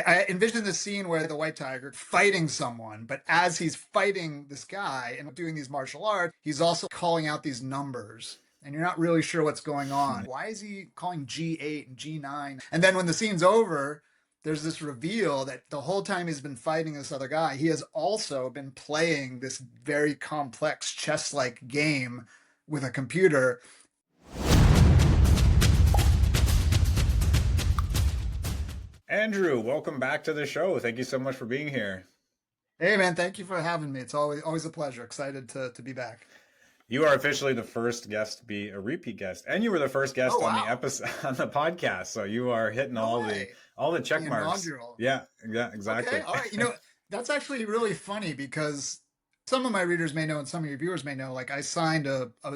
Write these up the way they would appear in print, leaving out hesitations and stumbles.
I envision the scene where the white tiger fighting someone, but as he's fighting this guy and doing these martial arts, he's also calling out these numbers. And you're not really sure what's going on. Why is he calling G8 and G9? And then when the scene's over, there's this reveal that the whole time he's been fighting this other guy, he has also been playing this very complex chess like game with a computer. Andrew, welcome back to the show. Thank you so much for being here. Hey man, thank you for having me. It's always a pleasure. Excited to be back. You are officially the first guest to be a repeat guest, and you were the first Oh guest on the wow. episode on the podcast. So you are hitting No all the way. all the The check marks. inaugural. Yeah, yeah, Okay, exactly. all right. That's actually really funny because some of my readers may know and some of your viewers may know, like I signed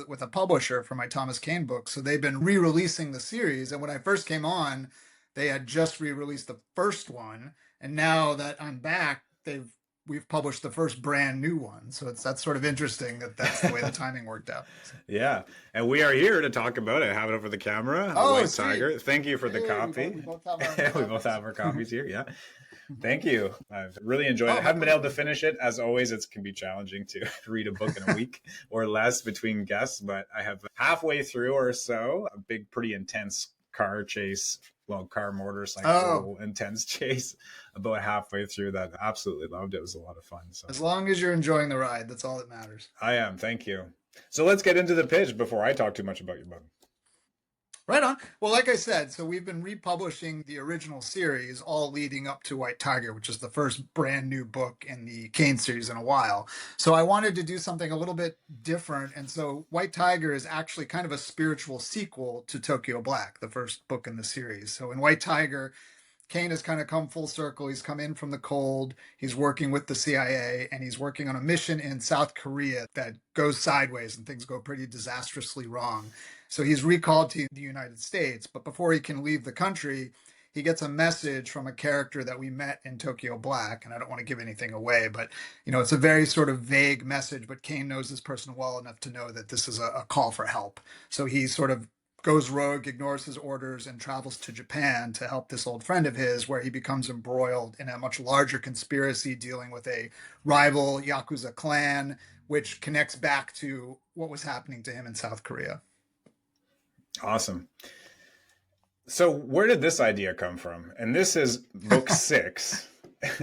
with a publisher for my Thomas Caine book. So they've been re-releasing the series. And when I first came on, they had just re-released the first one. And now that I'm back, we've published the first brand new one. So that's sort of interesting that that's the way the timing worked out. Yeah, and we are here to talk about it. I have it over the camera, a Oh, white sweet. tiger. Thank you for the Hey, copy. we both have our We both copies. have our copies here. Yeah. Thank you. I've really enjoyed it. Oh, I my haven't been able to pleasure. finish it. As always, it can be challenging to read a book in a week or less between guests, but I have halfway through or so a big, pretty intense car chase, well, car Oh, motorcycle intense chase about halfway through that. Absolutely loved it. It was a lot of fun. So as long as you're enjoying the ride, that's all that matters. I am. Thank you. So let's get into the pitch before I talk too much about your book. Right on. Well, like I said, so we've been republishing the original series all leading up to White Tiger, which is the first brand new book in the Caine series in a while. So I wanted to do something a little bit different. And so White Tiger is actually kind of a spiritual sequel to Tokyo Black, the first book in the series. So in White Tiger, Caine has kind of come full circle. He's come in from the cold. He's working with the CIA and he's working on a mission in South Korea that goes sideways and things go pretty disastrously wrong. So he's recalled to the United States. But before he can leave the country, he gets a message from a character that we met in Tokyo Black. And I don't want to give anything away, but it's a very sort of vague message. But Caine knows this person well enough to know that this is a call for help. So he sort of goes rogue, ignores his orders, and travels to Japan to help this old friend of his, where he becomes embroiled in a much larger conspiracy dealing with a rival Yakuza clan, which connects back to what was happening to him in South Korea. Awesome. So where did this idea come from? And this is book 6.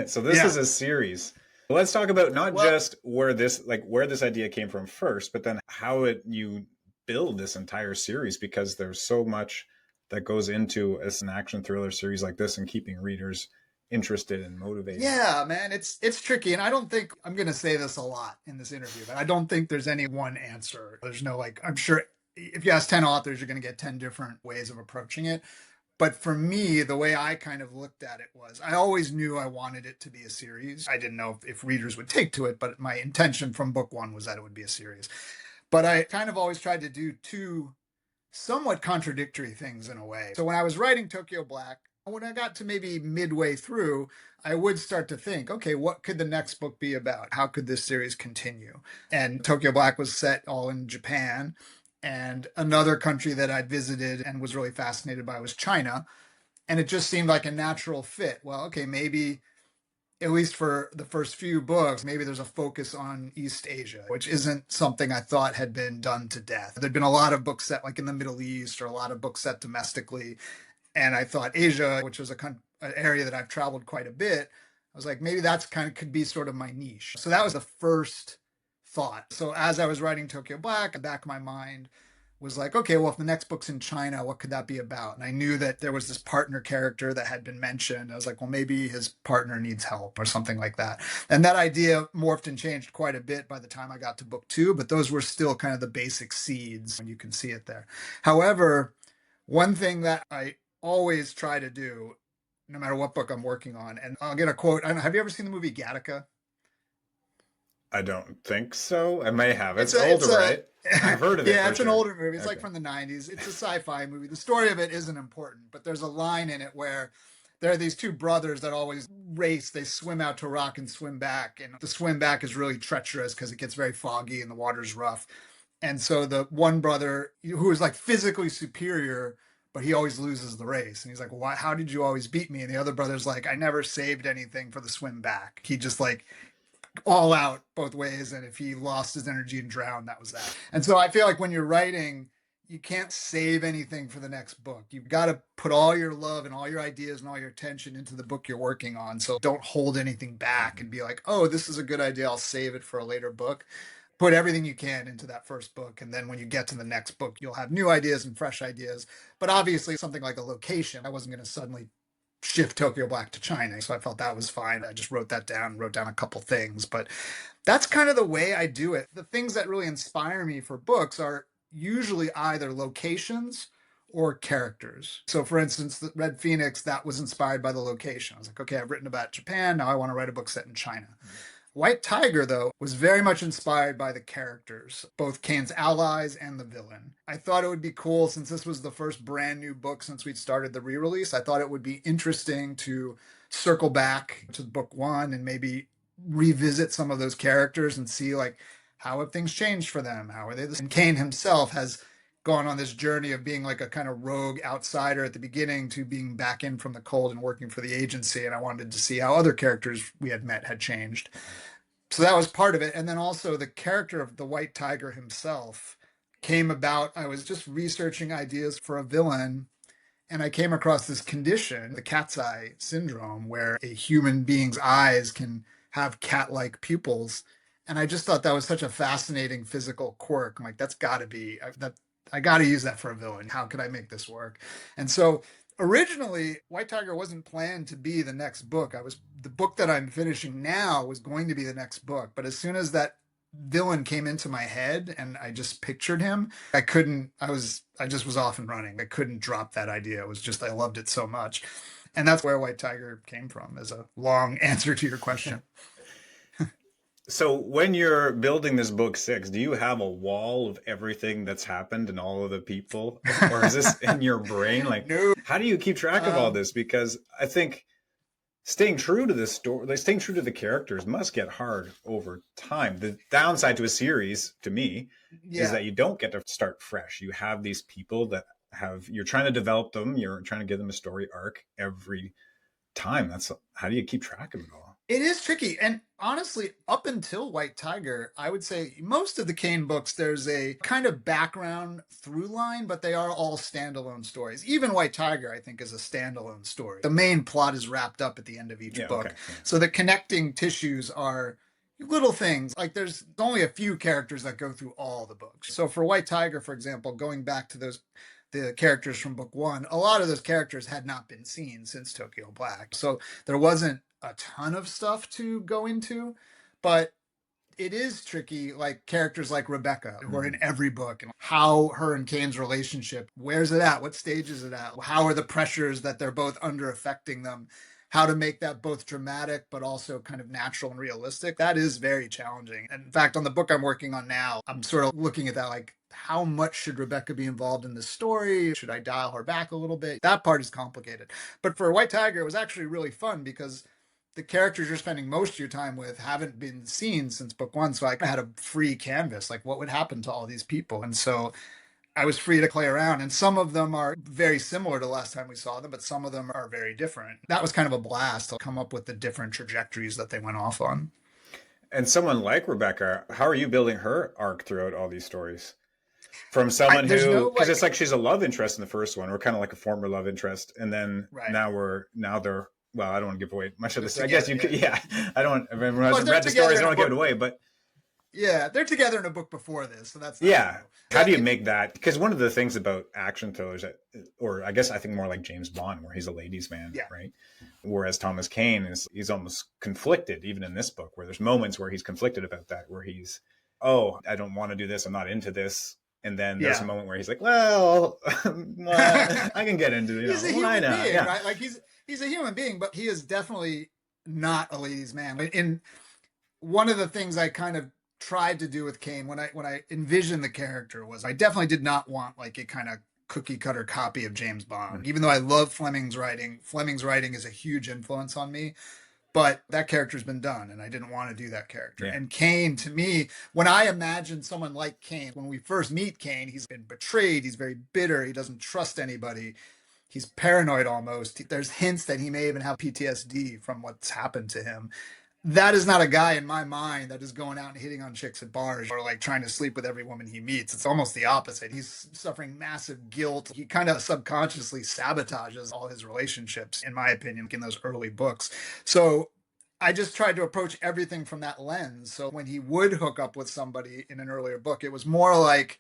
So this Yeah. is a series. Let's talk about not Well, just where this idea came from first, but then how you build this entire series, because there's so much that goes into an action thriller series like this and keeping readers interested and motivated. yeah, man, it's tricky, and I don't think I'm going to say this a lot in this interview, but I don't think there's any one answer. There's no like, I'm sure if you ask 10 authors, you're going to get 10 different ways of approaching it. But for me, the way I kind of looked at it was I always knew I wanted it to be a series. I didn't know if readers would take to it, but my intention from book one was that it would be a series. But I kind of always tried to do two somewhat contradictory things in a way. So when I was writing Tokyo Black, when I got to maybe midway through, I would start to think, okay, what could the next book be about? How could this series continue? And Tokyo Black was set all in Japan. And another country that I'd visited and was really fascinated by was China. And it just seemed like a natural fit. Well, okay, maybe at least for the first few books, maybe there's a focus on East Asia, which isn't something I thought had been done to death. There'd been a lot of books set like in the Middle East or a lot of books set domestically. And I thought Asia, which was an area that I've traveled quite a bit, I was like, maybe that's kind of could be sort of my niche. So that was the first thought. So as I was writing Tokyo Black, the back of my mind was like, okay, well, if the next book's in China, what could that be about? And I knew that there was this partner character that had been mentioned. I was like, well, maybe his partner needs help or something like that. And that idea morphed and changed quite a bit by the time I got to book 2, but those were still kind of the basic seeds, and you can see it there. However, one thing that I always try to do, no matter what book I'm working on, and I'll get a quote. I don't know, have you ever seen the movie Gattaca? I don't think so. I may have. It's It's a, older, it's a, right? I've heard of it yeah, for it's an sure. older movie. It's like Okay. from the 90s. It's a sci-fi movie. The story of it isn't important, but there's a line in it where there are these two brothers that always race. They swim out to rock and swim back. And the swim back is really treacherous because it gets very foggy and the water's rough. And so the one brother who is like physically superior but he always loses the race. And he's like, why, how did you always beat me? And the other brother's like, I never saved anything for the swim back. He just like all out both ways. And if he lost his energy and drowned, that was that. And so I feel like when you're writing, you can't save anything for the next book. You've got to put all your love and all your ideas and all your attention into the book you're working on. So don't hold anything back and be like, oh, this is a good idea, I'll save it for a later book. Put everything you can into that first book. And then when you get to the next book, you'll have new ideas and fresh ideas. But obviously, something like a location, I wasn't going to suddenly shift Tokyo Black to China. So I felt that was fine. I just wrote that down, wrote down a couple things. But that's kind of the way I do it. The things that really inspire me for books are usually either locations or characters. So for instance, the Red Phoenix, that was inspired by the location. I was like, okay, I've written about Japan. Now I want to write a book set in China. White Tiger, though, was very much inspired by the characters, both Caine's allies and the villain. I thought it would be cool, since this was the first brand new book since we'd started the re-release, I thought it would be interesting to circle back to book one and maybe revisit some of those characters and see, like, how have things changed for them? How are they? And Caine himself has gone on this journey of being like a kind of rogue outsider at the beginning to being back in from the cold and working for the agency. And I wanted to see how other characters we had met had changed. So that was part of it. And then also the character of the White Tiger himself came about. I was just researching ideas for a villain, and I came across this condition, the cat's eye syndrome, where a human being's eyes can have cat-like pupils. And I just thought that was such a fascinating physical quirk. I'm like, that's got to be that. I got to use that for a villain. How could I make this work? And so originally, White Tiger wasn't planned to be the next book. The book that I'm finishing now was going to be the next book. But as soon as that villain came into my head and I just pictured him, I just was off and running. I couldn't drop that idea. It was just, I loved it so much. And that's where White Tiger came from, as a long answer to your question. So when you're building this book six, do you have a wall of everything that's happened and all of the people, or is this in your brain? Like, No. how do you keep track of all this? Because I think staying true to this story, like staying true to the characters, must get hard over time. The downside to a series, to me, is that you don't get to start fresh. You have these people that you're trying to develop them. You're trying to give them a story arc every time. How do you keep track of it all? It is tricky. And honestly, up until White Tiger, I would say most of the Caine books, there's a kind of background through line, but they are all standalone stories. Even White Tiger, I think, is a standalone story. The main plot is wrapped up at the end of each book. Okay. Yeah. So the connecting tissues are little things. Like there's only a few characters that go through all the books. So for White Tiger, for example, going back to the characters from book one, a lot of those characters had not been seen since Tokyo Black. So there wasn't a ton of stuff to go into, but it is tricky, like characters like Rebecca, who are in every book, and how her and Caine's relationship, where's it at? What stage is it at? How are the pressures that they're both under affecting them? How to make that both dramatic, but also kind of natural and realistic. That is very challenging. And in fact, on the book I'm working on now, I'm sort of looking at that, like, how much should Rebecca be involved in this story? Should I dial her back a little bit? That part is complicated. But for White Tiger, it was actually really fun because the characters you're spending most of your time with haven't been seen since book one. So I had a free canvas, like what would happen to all these people. And so I was free to play around. And some of them are very similar to last time we saw them, but some of them are very different. That was kind of a blast to come up with the different trajectories that they went off on. And someone like Rebecca, how are you building her arc throughout all these stories? From someone because it's like she's a love interest in the first one, or kind of like a former love interest. And then now they're, well, I don't want to give away much of this. I guess you could, I don't, everyone hasn't read the stories, I don't want to give it away, but. Yeah, they're together in a book before this, so that's How do you make that? Because one of the things about action thrillers, or I guess I think more like James Bond, where he's a ladies' man, right? Whereas Thomas Caine he's almost conflicted, even in this book, where there's moments where he's conflicted about that, where he's, I don't want to do this, I'm not into this. And then there's a moment where he's like, well, I can get into it. He's a human being, right? Like he's a human being, but he is definitely not a ladies' man. In one of the things I kind of tried to do with Caine when I envisioned the character was I definitely did not want like a kind of cookie cutter copy of James Bond. Even though I love Fleming's writing is a huge influence on me. But that character's been done, and I didn't want to do that character. Yeah. And Caine, to me, when I imagine someone like Caine, when we first meet Caine, he's been betrayed, he's very bitter, he doesn't trust anybody, he's paranoid almost. There's hints that he may even have PTSD from what's happened to him. That is not a guy in my mind that is going out and hitting on chicks at bars or like trying to sleep with every woman he meets. It's almost the opposite. He's suffering massive guilt. He kind of subconsciously sabotages all his relationships, in my opinion, in those early books. So I just tried to approach everything from that lens. So when he would hook up with somebody in an earlier book, it was more like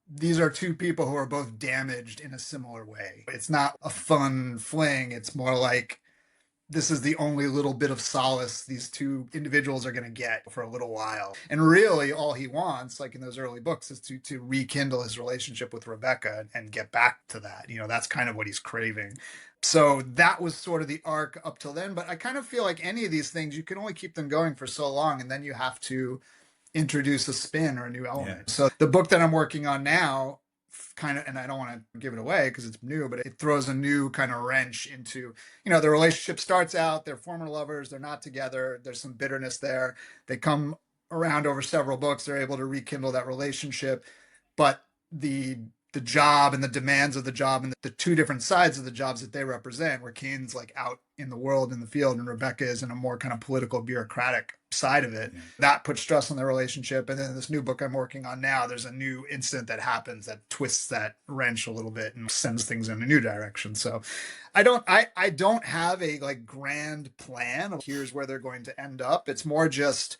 these are two people who are both damaged in a similar way. It's not a fun fling. It's more like this is the only little bit of solace these two individuals are going to get for a little while. And really all he wants, like in those early books, is to rekindle his relationship with Rebecca and get back to that. That's kind of what he's craving. So that was sort of the arc up till then. But I kind of feel like any of these things, you can only keep them going for so long, and then you have to introduce a spin or a new element. Yeah. So the book that I'm working on now kind of, and I don't want to give it away because it's new, but it throws a new kind of wrench into, the relationship starts out, they're former lovers, they're not together, there's some bitterness there. They come around over several books, they're able to rekindle that relationship, but the job and the demands of the job and the two different sides of the jobs that they represent, where Caine's like out in the world, in the field, and Rebecca is in a more kind of political, bureaucratic side of it. Yeah. That puts stress on their relationship. And then this new book I'm working on now, there's a new incident that happens that twists that wrench a little bit and sends things in a new direction. So I don't have a like grand plan of here's where they're going to end up. It's more just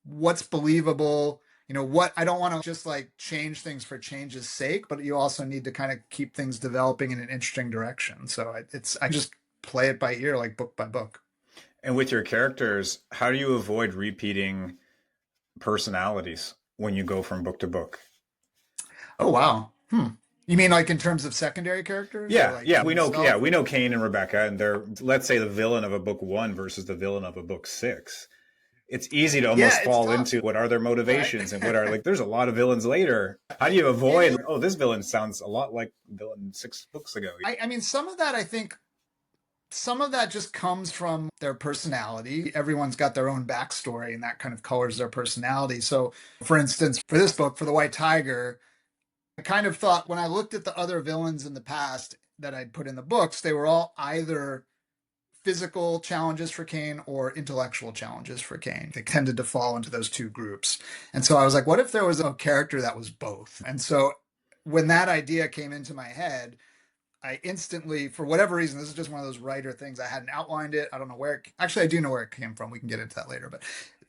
what's believable. What I don't want to just like change things for change's sake, but you also need to kind of keep things developing in an interesting direction. So I just play it by ear, like book by book. And with your characters, how do you avoid repeating personalities when you go from book to book? Oh, wow. You mean like in terms of secondary characters? Yeah, like yeah. We know Caine and Rebecca, and they're, let's say, the villain of a book 1 versus the villain of a book 6. It's easy to almost fall into what are their motivations, right? And what are, like, there's a lot of villains later. How do you avoid, this villain sounds a lot like villain 6 books ago? I mean, some of that just comes from their personality. Everyone's got their own backstory, and that kind of colors their personality. So, for instance, for this book, for the White Tiger, I kind of thought when I looked at the other villains in the past that I'd put in the books, they were all either physical challenges for Caine or intellectual challenges for Caine. They tended to fall into those two groups. And so I was like, what if there was a character that was both? And so when that idea came into my head, I instantly, for whatever reason, this is just one of those writer things. I hadn't outlined it. I don't know actually, I do know where it came from. We can get into that later. But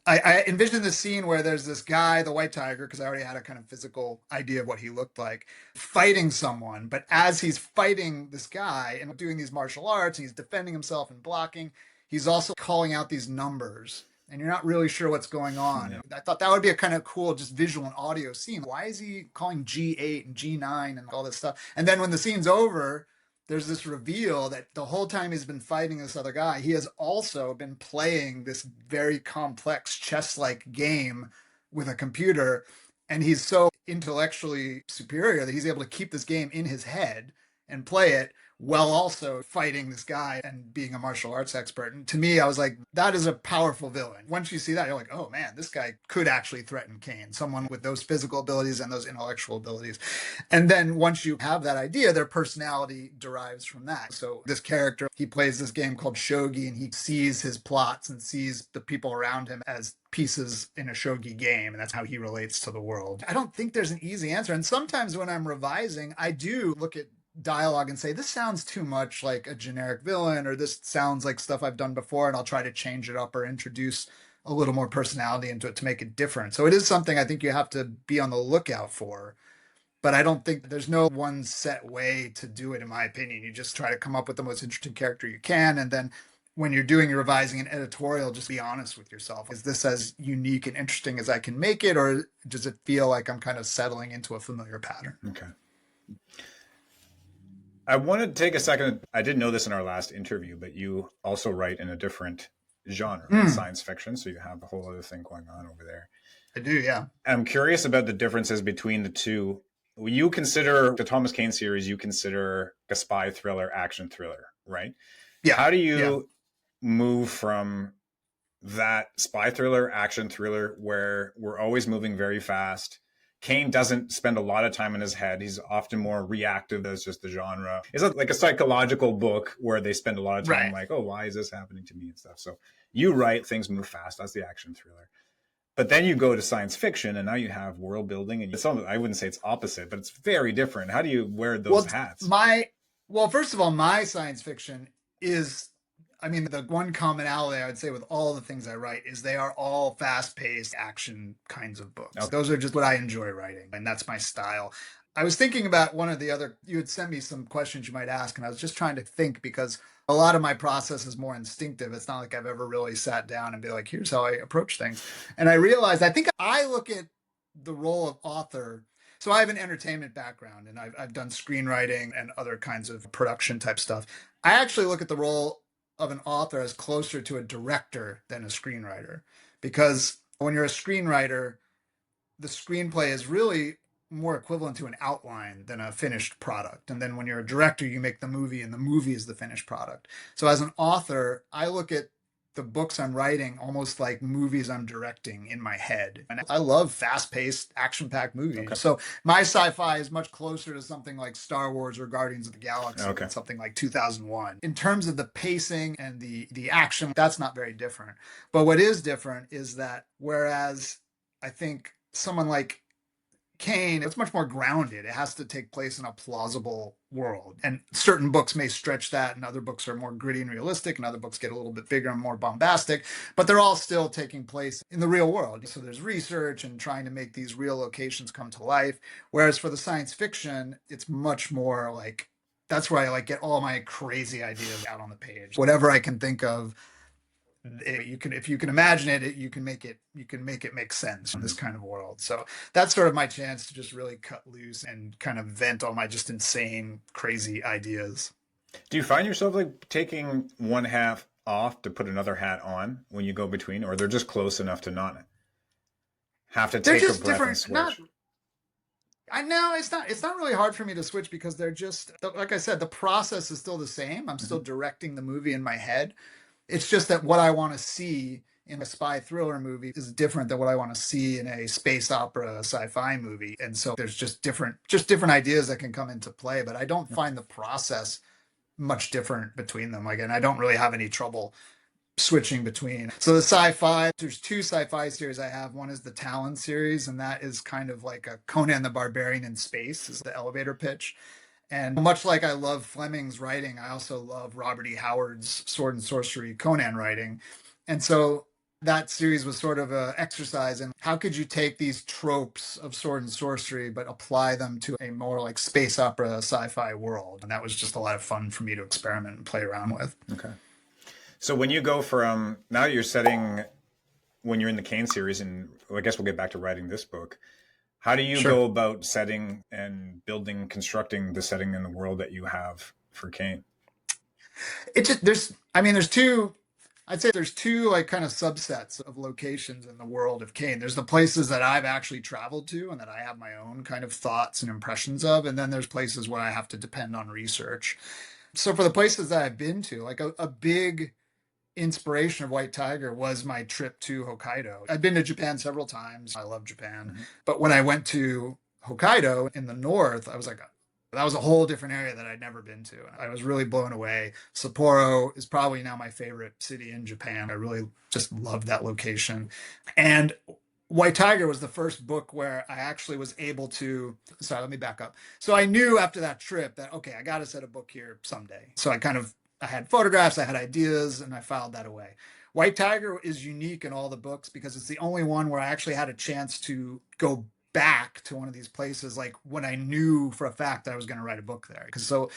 I envisioned this scene where there's this guy, the White Tiger, because I already had a kind of physical idea of what he looked like, fighting someone. But as he's fighting this guy and doing these martial arts, and he's defending himself and blocking, he's also calling out these numbers. And you're not really sure what's going on. Yeah. I thought that would be a kind of cool, just visual and audio scene. Why is he calling G8 and G9 and all this stuff? And then when the scene's over, there's this reveal that the whole time he's been fighting this other guy, he has also been playing this very complex chess-like game with a computer. And he's so intellectually superior that he's able to keep this game in his head and play it while also fighting this guy and being a martial arts expert. And to me, I was like, that is a powerful villain. Once you see that, you're like, oh man, this guy could actually threaten Caine, someone with those physical abilities and those intellectual abilities. And then once you have that idea, their personality derives from that. So this character, he plays this game called shogi, and he sees his plots and sees the people around him as pieces in a shogi game, and that's how he relates to the world. I don't think there's an easy answer. And sometimes when I'm revising, I do look at dialogue and say, this sounds too much like a generic villain, or this sounds like stuff I've done before, and I'll try to change it up or introduce a little more personality into it to make it different. So it is something I think you have to be on the lookout for, but I don't think there's no one set way to do it, in my opinion. You just try to come up with the most interesting character you can, and then when you're doing your revising and editorial, just be honest with yourself. Is this as unique and interesting as I can make it, or does it feel like I'm kind of settling into a familiar pattern? Okay. I want to take a second. I didn't know this in our last interview, but you also write in a different genre, science fiction. So you have a whole other thing going on over there. I do, yeah. I'm curious about the differences between the two. You consider the Thomas Caine series, you consider a spy thriller, action thriller, right? Yeah. How do you move from that spy thriller, action thriller, where we're always moving very fast. Caine doesn't spend a lot of time in his head. He's often more reactive as just the genre. It's like a psychological book where they spend a lot of time Right. like, oh, why is this happening to me and stuff. So you write, things move fast. That's the action thriller. But then you go to science fiction and now you have world building, and it's I wouldn't say it's opposite, but it's very different. How do you wear those Well, hats? well, first of all, my science fiction is, I mean, the one commonality I would say with all the things I write is they are all fast-paced action kinds of books. Okay. Those are just what I enjoy writing, and that's my style. I was thinking about one of the other, you had sent me some questions you might ask, and I was just trying to think because a lot of my process is more instinctive. It's not like I've ever really sat down and be like, here's how I approach things. And I realized, I think I look at the role of author. So I have an entertainment background and I've done screenwriting and other kinds of production type stuff. I actually look at the role of an author as closer to a director than a screenwriter, because when you're a screenwriter, the screenplay is really more equivalent to an outline than a finished product. And then when you're a director, you make the movie and the movie is the finished product. So as an author, I look at the books I'm writing almost like movies I'm directing in my head. And I love fast-paced, action-packed movies. Okay. So my sci-fi is much closer to something like Star Wars or Guardians of the Galaxy Okay. than something like 2001. In terms of the pacing and the action, that's not very different. But what is different is that whereas I think someone like Caine, it's much more grounded. It has to take place in a plausible world. And certain books may stretch that, and other books are more gritty and realistic, and other books get a little bit bigger and more bombastic, but they're all still taking place in the real world. So there's research and trying to make these real locations come to life. Whereas for the science fiction, it's much more like that's where I like get all my crazy ideas out on the page. Whatever I can think of, you can, if you can imagine it, you can make it make sense in this kind of world. So that's sort of my chance to just really cut loose and kind of vent all my just insane crazy ideas. Do you find yourself like taking one hat off to put another hat on when you go between, or they're just close enough to not have to They're take a just breath and different. Not switch? I know it's not really hard for me to switch because they're just like I said, the process is still the same. I'm still Mm-hmm. directing the movie in my head. It's just that what I want to see in a spy thriller movie is different than what I want to see in a space opera sci-fi movie. And so there's just different ideas that can come into play, but I don't find the process much different between them. Like, and I don't really have any trouble switching between. So the sci-fi, there's two sci-fi series I have. One is the Talon series, and that is kind of like a Conan the Barbarian in space is the elevator pitch. And much like I love Fleming's writing, I also love Robert E. Howard's Sword and Sorcery Conan writing. And so that series was sort of an exercise in how could you take these tropes of sword and sorcery but apply them to a more like space opera sci-fi world. And that was just a lot of fun for me to experiment and play around with. Okay. So when you go from now you're setting when you're in the Caine series, and I guess we'll get back to writing this book. How do you Sure. go about setting and building, constructing the setting in the world that you have for Caine? It just there's two, I'd say there's two like kind of subsets of locations in the world of Caine. There's the places that I've actually traveled to and that I have my own kind of thoughts and impressions of, and then there's places where I have to depend on research. So for the places that I've been to, like a big inspiration of White Tiger was my trip to Hokkaido. I've been to Japan several times. I love Japan. Mm-hmm. But when I went to Hokkaido in the north, I was like, that was a whole different area that I'd never been to. I was really blown away. Sapporo is probably now my favorite city in Japan. I really just love that location. And White Tiger was the first book where I actually was able to. Sorry, let me back up. So I knew after that trip that, okay, I got to set a book here someday. So I had photographs, I had ideas, and I filed that away. White Tiger is unique in all the books because it's the only one where I actually had a chance to go back to one of these places, like when I knew for a fact that I was going to write a book there. Because so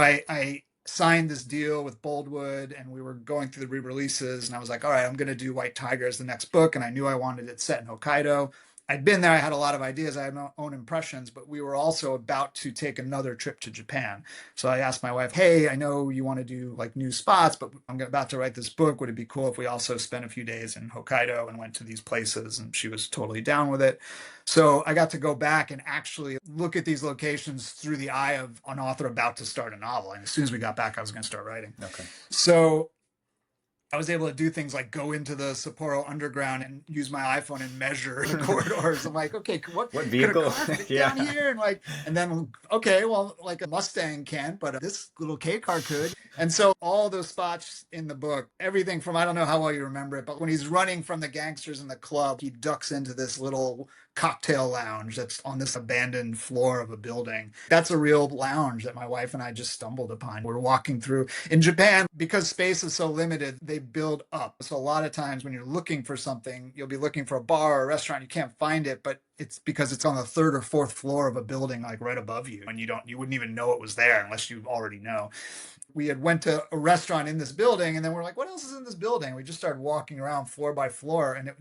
I signed this deal with Boldwood, and we were going through the re-releases, and I was like, all right, I'm going to do White Tiger as the next book, and I knew I wanted it set in Hokkaido. I'd been there. I had a lot of ideas. I had my own impressions, but we were also about to take another trip to Japan. So I asked my wife, hey, I know you want to do like new spots, but I'm about to write this book. Would it be cool if we also spent a few days in Hokkaido and went to these places? And she was totally down with it. So I got to go back and actually look at these locations through the eye of an author about to start a novel. And as soon as we got back, I was going to start writing. Okay. So I was able to do things like go into the Sapporo underground and use my iPhone and measure the corridors. I'm like, okay, what What could a vehicle? car fit down Yeah. here? And like, and then okay, well, like a Mustang can't, but this little K car could. And so all those spots in the book, everything from I don't know how well you remember it, but when he's running from the gangsters in the club, he ducks into this little cocktail lounge that's on this abandoned floor of a building. That's a real lounge that my wife and I just stumbled upon. We're walking through. In Japan, because space is so limited, they build up. So a lot of times when you're looking for something, you'll be looking for a bar or a restaurant, you can't find it, but it's because it's on the third or fourth floor of a building like right above you, and you wouldn't even know it was there unless you already know. We had went to a restaurant in this building, and then we're like, what else is in this building? We just started walking around floor by floor, and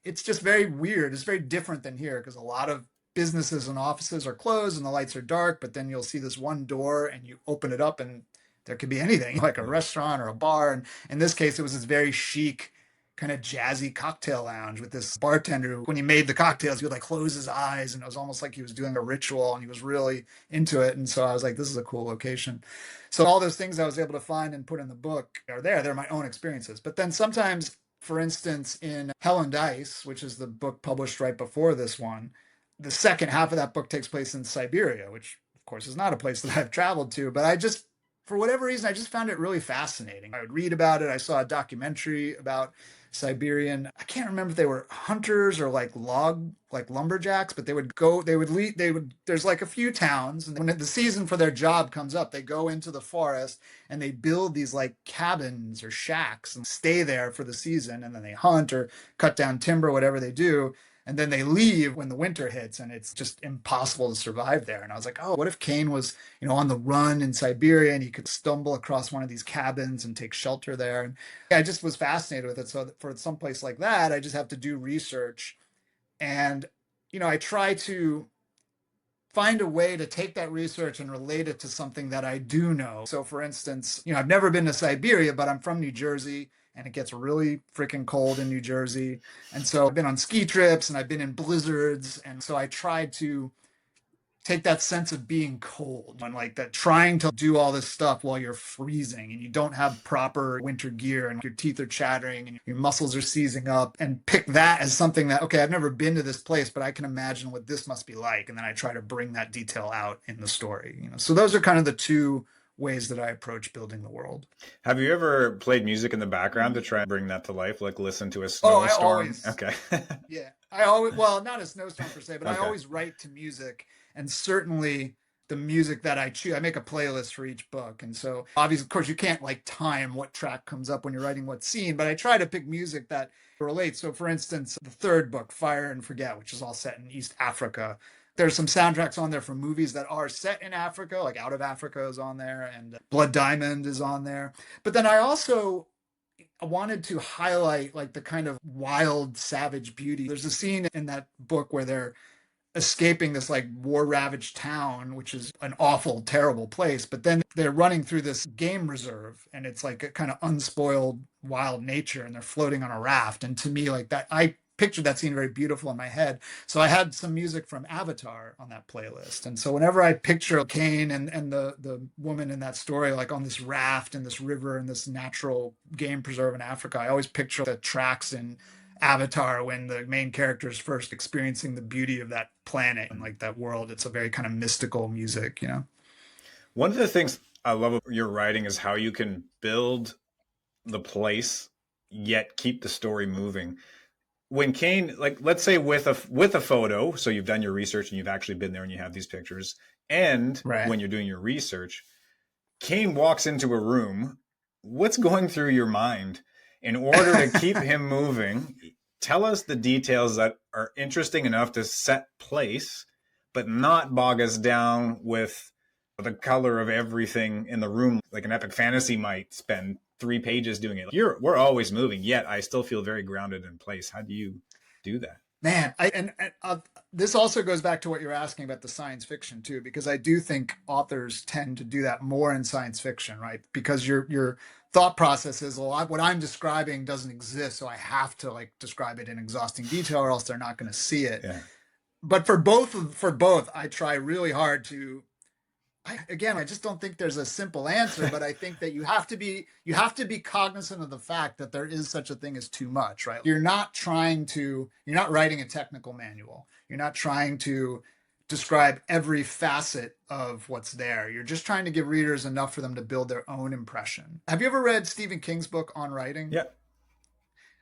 it's just very weird. It's very different than here because a lot of businesses and offices are closed and the lights are dark, but then you'll see this one door and you open it up and there could be anything like a restaurant or a bar. And in this case, it was this very chic, kind of jazzy cocktail lounge with this bartender who, when he made the cocktails, he would like close his eyes and it was almost like he was doing a ritual and he was really into it. And so I was like, this is a cool location. So all those things I was able to find and put in the book are there. They're my own experiences. But then sometimes, for instance, in Hell and Dice, which is the book published right before this one, the second half of that book takes place in Siberia, which of course is not a place that I've traveled to, but I just, for whatever reason, I just found it really fascinating. I would read about it. I saw a documentary about Siberian. I can't remember if they were hunters or like lumberjacks, but they would, there's like a few towns. And when the season for their job comes up, they go into the forest and they build these like cabins or shacks and stay there for the season. And then they hunt or cut down timber, whatever they do. And then they leave when the winter hits and it's just impossible to survive there. And I was like, oh, what if Caine was, on the run in Siberia and he could stumble across one of these cabins and take shelter there? And I just was fascinated with it. So for some place like that, I just have to do research. And, I try to find a way to take that research and relate it to something that I do know. So for instance, I've never been to Siberia, but I'm from New Jersey and it gets really freaking cold in New Jersey. And so I've been on ski trips and I've been in blizzards. And so I tried to take that sense of being cold and like that trying to do all this stuff while you're freezing and you don't have proper winter gear and your teeth are chattering and your muscles are seizing up, and pick that as something that, okay, I've never been to this place, but I can imagine what this must be like. And then I try to bring that detail out in the story. So those are kind of the two ways that I approach building the world. Have you ever played music in the background to try and bring that to life, like listen to a Oh, I snowstorm? always, Okay. yeah, I always, well, not a snowstorm per se, but I Okay. always write to music, and certainly the music that I choose, I make a playlist for each book. And so obviously, of course, you can't like time what track comes up when you're writing what scene, but I try to pick music that relates. So for instance, the third book, Fire and Forget, which is all set in East Africa. There's some soundtracks on there from movies that are set in Africa, like Out of Africa is on there, and Blood Diamond is on there. But then I also wanted to highlight like the kind of wild, savage beauty. There's a scene in that book where they're escaping this like war ravaged town, which is an awful, terrible place. But then they're running through this game reserve and it's like a kind of unspoiled wild nature and they're floating on a raft. And to me, like that, I pictured that scene very beautiful in my head. So I had some music from Avatar on that playlist. And so whenever I picture Caine and the woman in that story, like on this raft in this river in this natural game preserve in Africa, I always picture the tracks in Avatar when the main character is first experiencing the beauty of that planet and like that world. It's a very kind of mystical music. One of the things I love about your writing is how you can build the place yet keep the story moving. When Caine, like let's say with a photo, so you've done your research and you've actually been there and you have these pictures, and Right. when you're doing your research, Caine walks into a room. What's going through your mind in order to keep him moving? Tell us the details that are interesting enough to set place, but not bog us down with the color of everything in the room, like an epic fantasy might spend 3 pages doing it. We're always moving, yet I still feel very grounded in place. How do you do that? Man, this also goes back to what you're asking about the science fiction too, because I do think authors tend to do that more in science fiction, right? Because your thought process is, well, what I'm describing doesn't exist, so I have to like describe it in exhausting detail, or else they're not going to see it. Yeah. But for both, I try really hard to Again, I just don't think there's a simple answer, but I think that you have to be cognizant of the fact that there is such a thing as too much, right? You're not writing a technical manual. You're not trying to describe every facet of what's there. You're just trying to give readers enough for them to build their own impression. Have you ever read Stephen King's book On Writing? Yeah.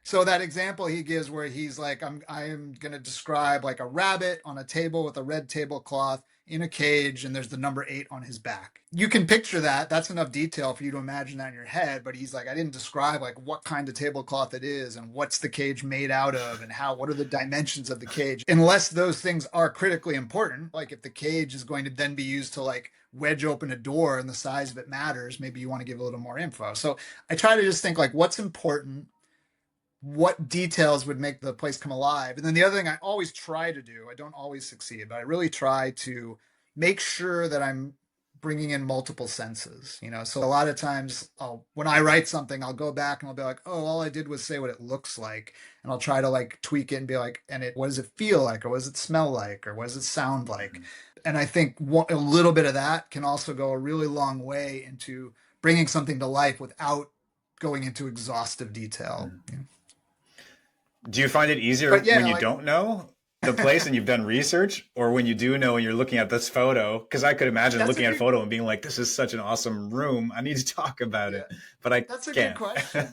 So that example he gives where he's like, I am going to describe like a rabbit on a table with a red tablecloth in a cage, and there's the number 8 on his back. You can picture that. That's enough detail for you to imagine that in your head. But he's like, I didn't describe like what kind of tablecloth it is and what's the cage made out of and what are the dimensions of the cage, unless those things are critically important. Like if the cage is going to then be used to like wedge open a door and the size of it matters, maybe you want to give a little more info. So I try to just think like what's important, what details would make the place come alive. And then the other thing I always try to do, I don't always succeed, but I really try to make sure that I'm bringing in multiple senses, So a lot of times when I write something, I'll go back and I'll be like, oh, all I did was say what it looks like. And I'll try to like tweak it and be like, what does it feel like? Or what does it smell like? Or what does it sound like? And I think a little bit of that can also go a really long way into bringing something to life without going into exhaustive detail. Do you find it easier when you don't know the place and you've done research, or when you do know and you're looking at this photo? Because I could imagine looking at a photo and being like, this is such an awesome room, I need to talk about it. But that's can't. Good question.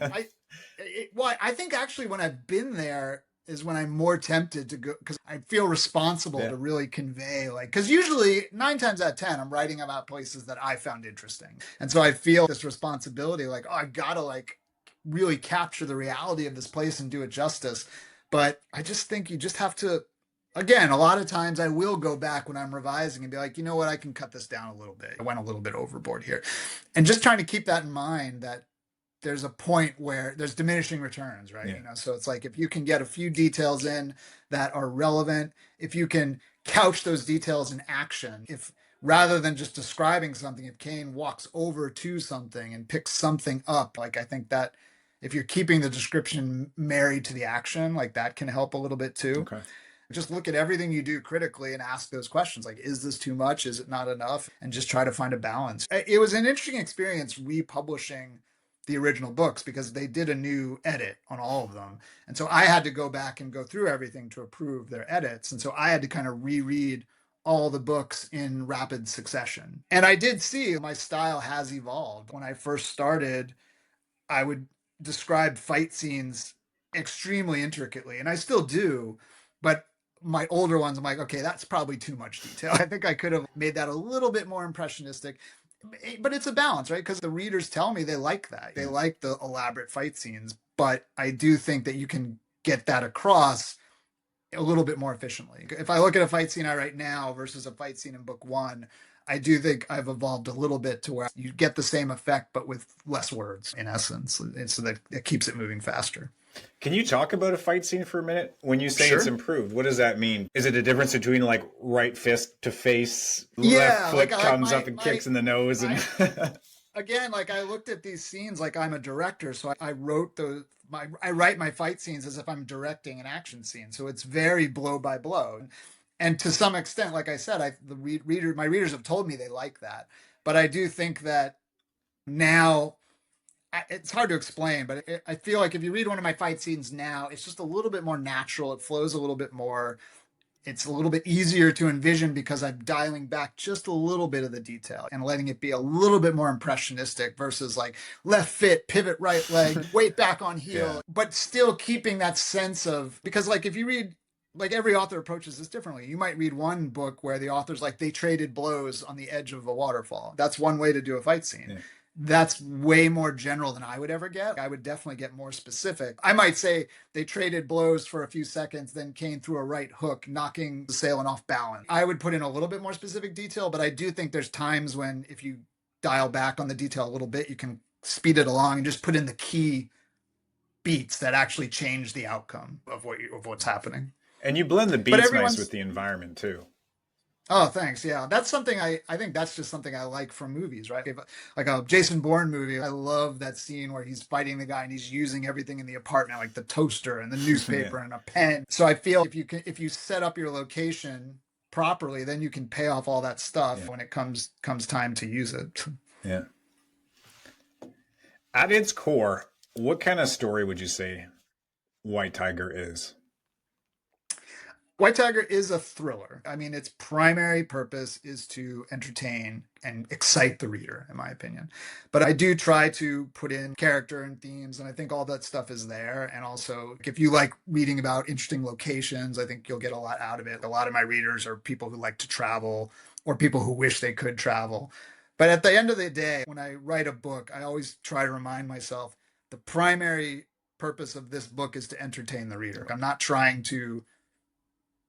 I think actually when I've been there is when I'm more tempted to go, because I feel responsible to really convey, like, because usually 9 times out of 10 I'm writing about places that I found interesting, and so I feel this responsibility, like, oh, I gotta like really capture the reality of this place and do it justice. But I just think you just have to, again, a lot of times I will go back when I'm revising and be like, you know what, I can cut this down a little bit. I went a little bit overboard here. And just trying to keep that in mind, that there's a point where there's diminishing returns, right? So it's like if you can get a few details in that are relevant, if you can couch those details in action, if rather than just describing something, if Caine walks over to something and picks something up, like I think that if you're keeping the description married to the action, like that can help a little bit too. Okay. Just look at everything you do critically and ask those questions. Like, is this too much? Is it not enough? And just try to find a balance. It was an interesting experience republishing the original books because they did a new edit on all of them. And so I had to go back and go through everything to approve their edits. And so I had to kind of reread all the books in rapid succession. And I did see my style has evolved. When I first started, I would describe fight scenes extremely intricately, and I still do, but my older ones, I'm like, okay, that's probably too much detail. I think I could have made that a little bit more impressionistic, but it's a balance, right? Because the readers tell me they like that. They like the elaborate fight scenes, but I do think that you can get that across a little bit more efficiently. If I look at a fight scene I write now versus a fight scene in book 1, I do think I've evolved a little bit to where you get the same effect, but with less words, in essence. And so that it keeps it moving faster. Can you talk about a fight scene for a minute? When you say it's improved, what does that mean? Is it a difference between like right fist to face, left foot comes up and kicks in the nose? And again, like I looked at these scenes like I'm a director, so I wrote I write my fight scenes as if I'm directing an action scene. So it's very blow by blow. And to some extent, like I said, my readers have told me they like that. But I do think that now, it's hard to explain, but I feel like if you read one of my fight scenes now, it's just a little bit more natural. It flows a little bit more. It's a little bit easier to envision because I'm dialing back just a little bit of the detail and letting it be a little bit more impressionistic versus like left foot, pivot right leg, weight back on heel, but still keeping that sense of, because like if you read, like every author approaches this differently. You might read one book where the author's like, they traded blows on the edge of a waterfall. That's one way to do a fight scene. That's way more general than I would ever get. I would definitely get more specific. I might say they traded blows for a few seconds, then Caine threw a right hook, knocking the assailant off balance. I would put in a little bit more specific detail, but I do think there's times when if you dial back on the detail a little bit, you can speed it along and just put in the key beats that actually change the outcome of what's happening. And you blend the beats nice with the environment too. Oh, thanks. Yeah, that's something I think that's just something I like from movies, right? Like a Jason Bourne movie, I love that scene where he's fighting the guy and he's using everything in the apartment, like the toaster and the newspaper and a pen. So I feel if you set up your location properly, then you can pay off all that stuff Yeah. when it comes time to use it. Yeah. At its core, what kind of story would you say White Tiger is? White Tiger is a thriller. I mean, its primary purpose is to entertain and excite the reader, in my opinion. But I do try to put in character and themes, and I think all that stuff is there. And also, if you like reading about interesting locations, I think you'll get a lot out of it. A lot of my readers are people who like to travel or people who wish they could travel. But at the end of the day, when I write a book, I always try to remind myself the primary purpose of this book is to entertain the reader. I'm not trying to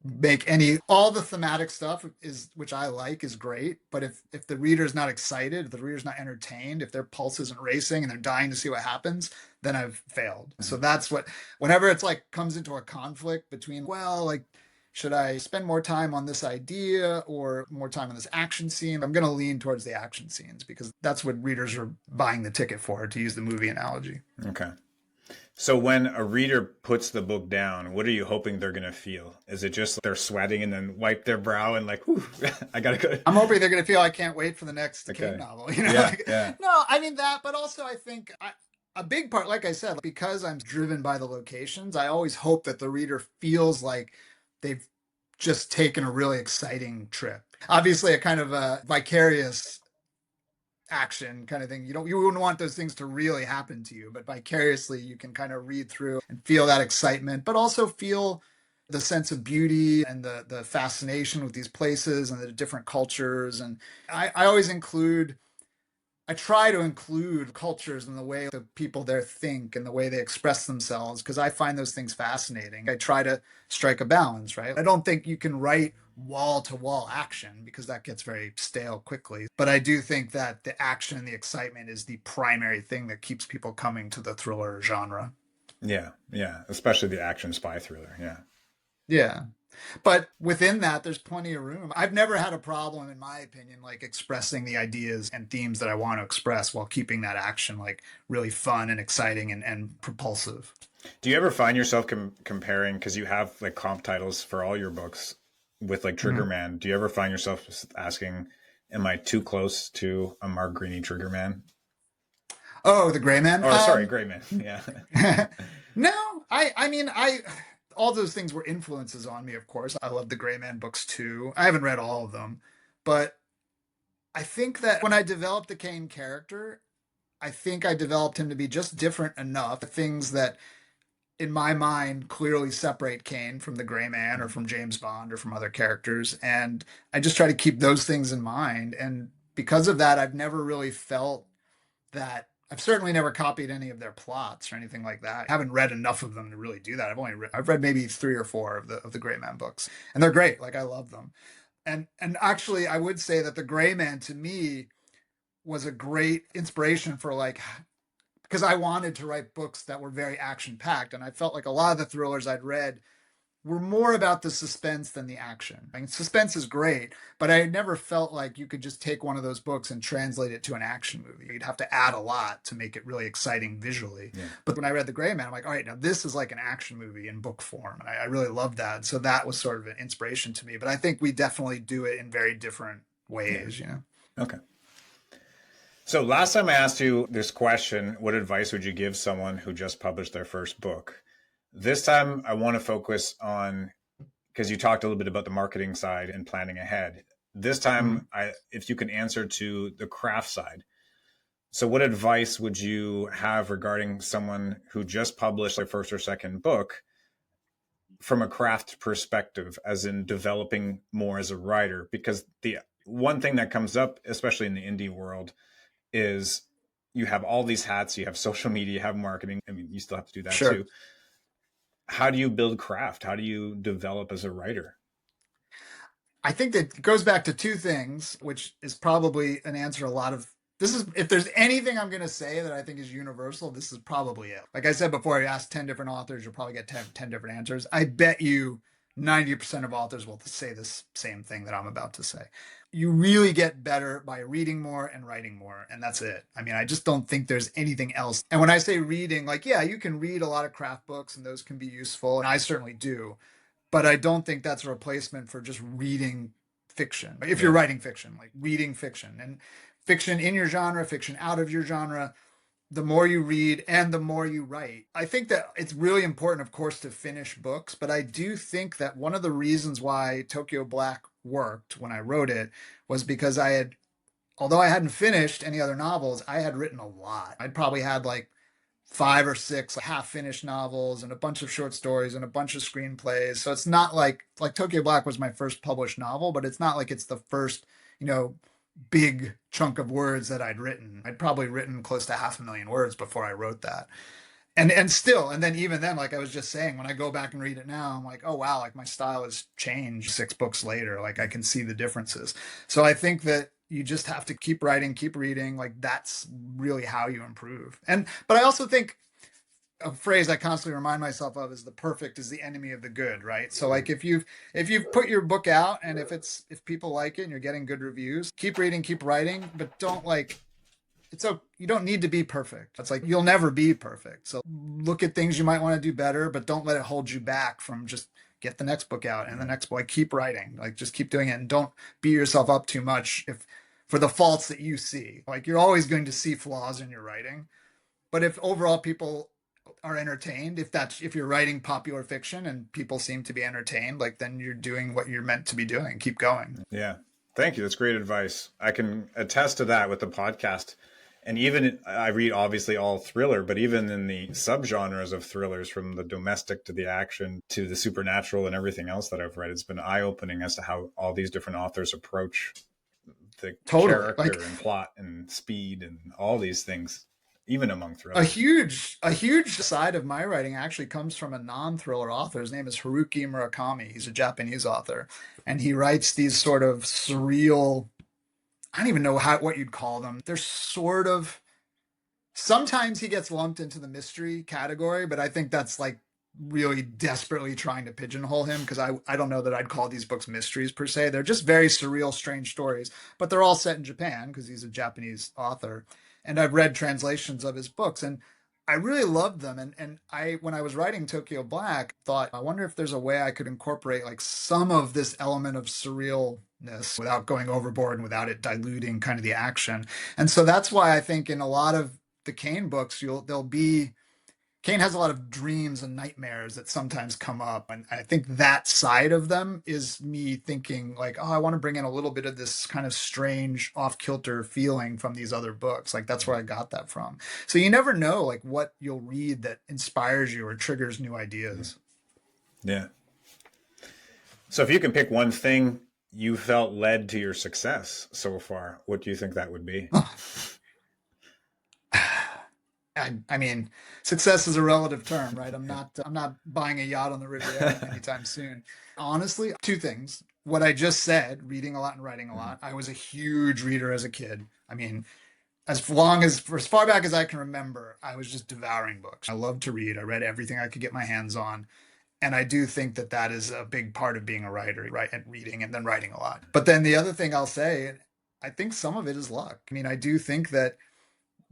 make any all the thematic stuff is which I like is great, but if the reader's not excited, if the reader's not entertained, if their pulse isn't racing and they're dying to see what happens, then I've failed. So that's what whenever it's like comes into a conflict between, well, like should I spend more time on this idea or more time on this action scene? I'm going to lean towards the action scenes because that's what readers are buying the ticket for, to use the movie analogy. Okay. So when a reader puts the book down, what are you hoping they're going to feel? Is it just they're sweating and then wipe their brow and like, whew, I got to go? I'm hoping they're going to feel I can't wait for the next Caine novel. Yeah, Like, yeah. no, I mean that, but also I think a big part, like I said, because I'm driven by the locations, I always hope that the reader feels like they've just taken a really exciting trip. Obviously, a kind of a vicarious action kind of thing. You wouldn't want those things to really happen to you, but vicariously you can kind of read through and feel that excitement, but also feel the sense of beauty and the fascination with these places and the different cultures. And I always include I try to include cultures in the way the people there think and the way they express themselves because I find those things fascinating. I try to strike a balance, right? I don't think you can write wall to wall action because that gets very stale quickly. But I do think that the action and the excitement is the primary thing that keeps people coming to the thriller genre. Yeah, yeah. Especially the action spy thriller. Yeah. Yeah. But within that, there's plenty of room. I've never had a problem, in my opinion, like expressing the ideas and themes that I want to express while keeping that action like really fun and exciting and propulsive. Do you ever find yourself comparing, because you have like comp titles for all your books with like Trigger Mhm. Man? Do you ever find yourself asking, am I too close to a Mark Greeny Trigger Man? Oh, the Gray Man. Oh, sorry, Gray Man. Yeah. No, I mean all those things were influences on me, of course. I love the Gray Man books too. I haven't read all of them, but I think that when I developed the Caine character, I think I developed him to be just different enough. Things that in my mind clearly separate Caine from the Gray Man or from James Bond or from other characters. And I just try to keep those things in mind. And because of that, I've never really felt that I've certainly never copied any of their plots or anything like that. I haven't read enough of them to really do that. I've read maybe 3 or 4 of the Gray Man books, and they're great. Like I love them. And actually, I would say that the Gray Man to me was a great inspiration for like because I wanted to write books that were very action packed, and I felt like a lot of the thrillers I'd read were more about the suspense than the action. I mean, suspense is great, but I never felt like you could just take one of those books and translate it to an action movie. You'd have to add a lot to make it really exciting visually. Yeah. But when I read The Gray Man, I'm like, all right, now this is like an action movie in book form. And I really loved that. So that was sort of an inspiration to me. But I think we definitely do it in very different ways, Yeah. you know? Okay. So last time I asked you this question, what advice would you give someone who just published their first book? This time I want to focus on, because you talked a little bit about the marketing side and planning ahead. This time, if you can answer to the craft side. So what advice would you have regarding someone who just published their first or second book from a craft perspective, as in developing more as a writer? Because the one thing that comes up, especially in the indie world, is you have all these hats, you have social media, you have marketing. I mean, you still have to do that Sure. too. How do you build craft? How do you develop as a writer? I think that goes back to 2 things, which is probably an answer a lot of. This is, if there's anything I'm going to say that I think is universal, this is probably it. Like I said before, you ask 10 different authors, you'll probably get 10 different answers. I bet you 90% of authors will say this same thing that I'm about to say. You really get better by reading more and writing more, and that's it. I mean, I just don't think there's anything else. And when I say reading, like, yeah, you can read a lot of craft books and those can be useful, and I certainly do. but I don't think that's a replacement for just reading fiction. If you're Yeah. writing fiction, like reading fiction and fiction in your genre, fiction out of your genre, the more you read and the more you write. I think that it's really important, of course, to finish books, but I do think that one of the reasons why Tokyo Black worked when I wrote it was because although I hadn't finished any other novels, I had written a lot. I'd probably had like 5 or 6 half finished novels and a bunch of short stories and a bunch of screenplays. So it's not like Tokyo Black was my first published novel, but it's not like it's the first, you know, big chunk of words that I'd written. I'd probably written close to 500,000 words before I wrote that. And then even then, like I was just saying, when I go back and read it now, I'm like, oh wow, like my style has changed 6 books later. Like I can see the differences. So I think that you just have to keep writing, keep reading. Like that's really how you improve. But I also think a phrase I constantly remind myself of is the perfect is the enemy of the good, right? So like if you've put your book out and if people like it and you're getting good reviews, keep reading, keep writing, but don't like you don't need to be perfect. It's like you'll never be perfect. So look at things you might want to do better, but don't let it hold you back from just get the next book out and the next book. Like, keep writing. Like just keep doing it and don't beat yourself up too much if for the faults that you see. Like you're always going to see flaws in your writing. But if overall people are entertained, if you're writing popular fiction and people seem to be entertained, like then you're doing what you're meant to be doing. Keep going. Yeah. Thank you. That's great advice. I can attest to that with the podcast. And even I read obviously all thriller, but even in the subgenres of thrillers, from the domestic to the action to the supernatural and everything else that I've read, it's been eye-opening as to how all these different authors approach the Totally. character and plot and speed and all these things, even among A thrillers. huge side of my writing actually comes from a non-thriller author. His name is Haruki Murakami. He's a Japanese author, and he writes these sort of surreal. I don't even know what you'd call them. They're sort of sometimes he gets lumped into the mystery category, but I think that's like really desperately trying to pigeonhole him because I don't know that I'd call these books mysteries per se. They're just very surreal, strange stories, but they're all set in Japan because he's a Japanese author. And I've read translations of his books and I really loved them. And I when I was writing Tokyo Black, thought, I wonder if there's a way I could incorporate like some of this element of surrealness without going overboard and without it diluting kind of the action. And so that's why I think in a lot of the Caine books, there'll be Caine has a lot of dreams and nightmares that sometimes come up. And I think that side of them is me thinking like, oh, I want to bring in a little bit of this kind of strange off kilter feeling from these other books. Like that's where I got that from. So you never know like what you'll read that inspires you or triggers new ideas. Yeah. So if you can pick one thing you felt led to your success so far, what do you think that would be? I mean, success is a relative term, right? I'm not buying a yacht on the Riviera anytime soon. Honestly, two things. What I just said, reading a lot and writing a lot. I was a huge reader as a kid. I mean, for as far back as I can remember, I was just devouring books. I loved to read. I read everything I could get my hands on. And I do think that that is a big part of being a writer, right? And reading and then writing a lot. But then the other thing I'll say, I think some of it is luck. I mean, I do think that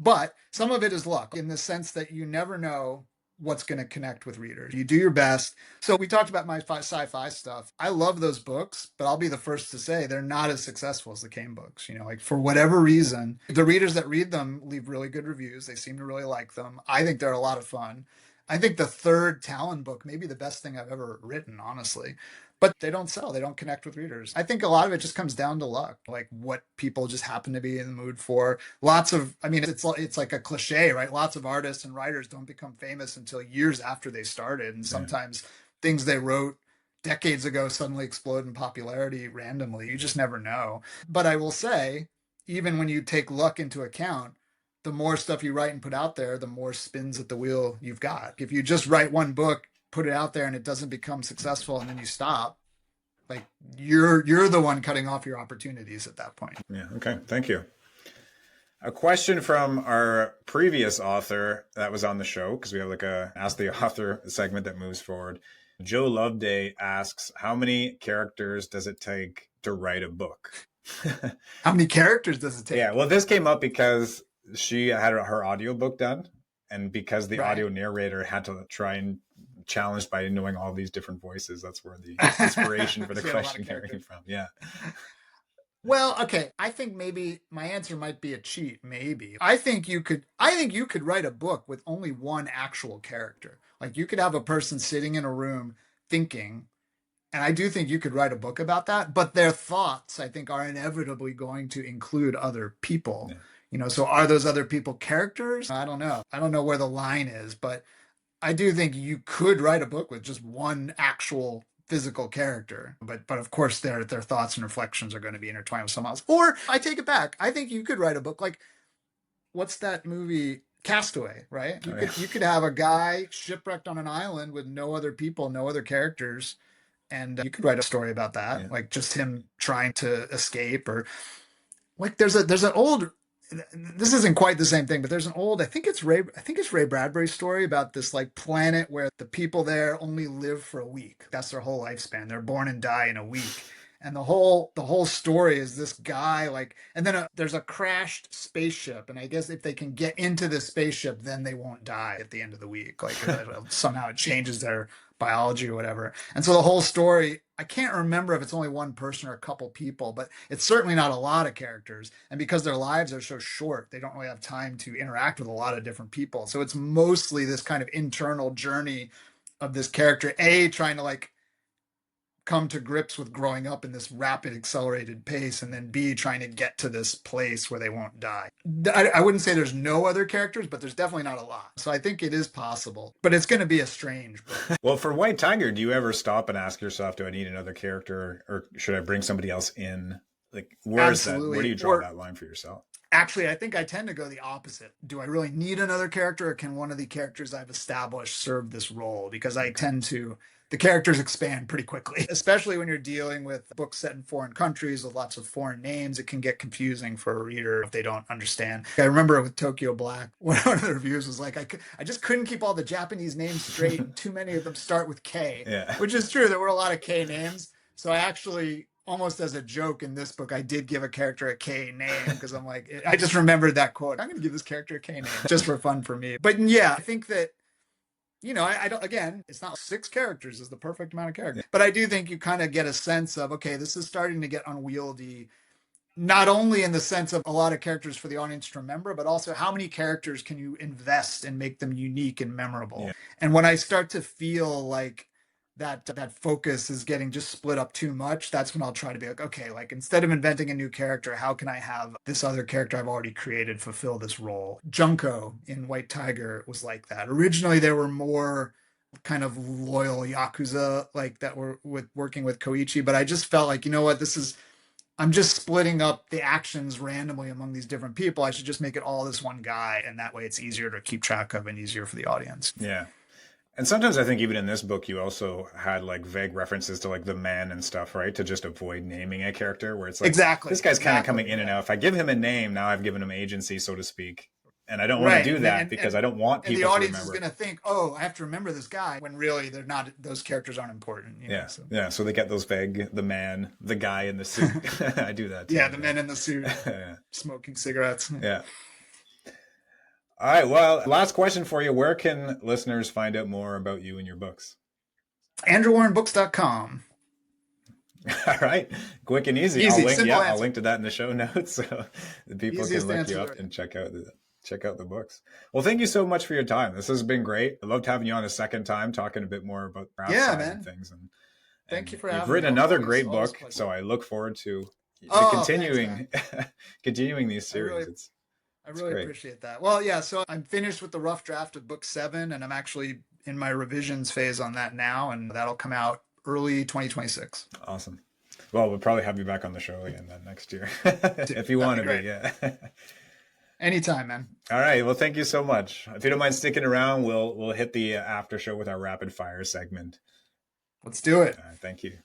but some of it is luck in the sense that you never know what's going to connect with readers. You do your best. So we talked about my sci-fi stuff. I love those books, but I'll be the first to say they're not as successful as the Caine books. You know, like for whatever reason, the readers that read them leave really good reviews. They seem to really like them. I think they're a lot of fun. I think the third Talon book may be the best thing I've ever written, honestly. But they don't sell. They don't connect with readers. I think a lot of it just comes down to luck, like what people just happen to be in the mood for. I mean, it's like a cliche, right? Lots of artists and writers don't become famous until years after they started, and Yeah. sometimes things they wrote decades ago suddenly explode in popularity randomly. You just never know. But I will say, even when you take luck into account, the more stuff you write and put out there, the more spins at the wheel you've got. If you just write one book, put it out there, and it doesn't become successful, and then you stop, like you're the one cutting off your opportunities at that point. Yeah. Okay. Thank you. A question from our previous author that was on the show, because we have like a Ask the Author segment that moves forward. Joe Loveday asks, how many characters does it take to write a book? How many characters does it take? Yeah, well, this came up because she had her audiobook done, and because the Right. audio narrator had to try and challenged by knowing all these different voices. That's where the inspiration for the question came from. Yeah. Well, okay. I think maybe my answer might be a cheat. Maybe I think you could write a book with only one actual character. Like you could have a person sitting in a room thinking, and I do think you could write a book about that, but their thoughts, I think, are inevitably going to include other people. Yeah. So are those other people characters? I don't know. I don't know where the line is, but I do think you could write a book with just one actual physical character, but of course their thoughts and reflections are going to be intertwined with someone else. Or I take it back. I think you could write a book like what's that movie Castaway, right? You could have a guy shipwrecked on an island with no other people, no other characters, and you could write a story about that, Yeah. like just him trying to escape, or like there's an old, this isn't quite the same thing, but there's an old, I think it's Ray Bradbury's story about this like planet where the people there only live for a week. That's their whole lifespan. They're born and die in a week. And the whole story is this guy like, and then there's a crashed spaceship, and I guess if they can get into the spaceship, then they won't die at the end of the week. Like somehow it changes their biology or whatever. And so the whole story, I can't remember if it's only one person or a couple people, but it's certainly not a lot of characters. And because their lives are so short, they don't really have time to interact with a lot of different people. So it's mostly this kind of internal journey of this character, trying to like come to grips with growing up in this rapid accelerated pace, and then B, trying to get to this place where they won't die. I wouldn't say there's no other characters, but there's definitely not a lot. So I think it is possible, but it's going to be a strange book. Well, for White Tiger, do you ever stop and ask yourself, do I need another character, or should I bring somebody else in? Like, where's that? Where do you draw that line for yourself? Actually, I think I tend to go the opposite. Do I really need another character, or can one of the characters I've established serve this role? Because I tend to, the characters expand pretty quickly, especially when you're dealing with books set in foreign countries with lots of foreign names. It can get confusing for a reader if they don't understand. I remember with Tokyo Black, one of the reviews was like, I just couldn't keep all the Japanese names straight. Too many of them start with K, Yeah. Which is true. There were a lot of K names. So I actually, almost as a joke in this book, I did give a character a K name because I'm like, I just remembered that quote. I'm going to give this character a K name just for fun for me. But yeah, I think that, I don't, again, it's not 6 characters is the perfect amount of characters, but I do think you kind of get a sense of, okay, this is starting to get unwieldy, not only in the sense of a lot of characters for the audience to remember, but also how many characters can you invest and make them unique and memorable. Yeah. And when I start to feel like that focus is getting just split up too much, that's when I'll try to be like, okay, like instead of inventing a new character, how can I have this other character I've already created fulfill this role? Junko in White Tiger was like that. Originally, there were more kind of loyal Yakuza like that were working with Koichi, but I just felt like, you know what, I'm just splitting up the actions randomly among these different people. I should just make it all this one guy, and that way it's easier to keep track of and easier for the audience. Yeah. And sometimes I think even in this book, you also had like vague references to like the man and stuff, right? To just avoid naming a character, where it's like, exactly, this guy's kind of coming in and out. If I give him a name, now I've given him agency, so to speak. And I don't want to do that because I don't want people to remember. And the audience is going to think, oh, I have to remember this guy, when really they're not, those characters aren't important. So they get those vague, the man, the guy in the suit. I do that too. Yeah, the men in the suit, smoking cigarettes. Yeah. All right. Well, last question for you. Where can listeners find out more about you and your books? AndrewWarrenBooks.com. All right. Quick and easy. Easy, I'll link to that in the show notes so the people Easiest can look you up and check out the books. Well, thank you so much for your time. This has been great. I loved having you on a second time, talking a bit more about craft side and things. And thank you for having me. You've written another great book, so I look forward to continuing these series. I really appreciate that. Well, yeah, so I'm finished with the rough draft of book 7, and I'm actually in my revisions phase on that now, and that'll come out early 2026. Awesome. Well, we'll probably have you back on the show again then next year if you want to be. Yeah. Anytime, man. All right. Well, thank you so much. If you don't mind sticking around, we'll hit the after show with our rapid fire segment. Let's do it. Thank you.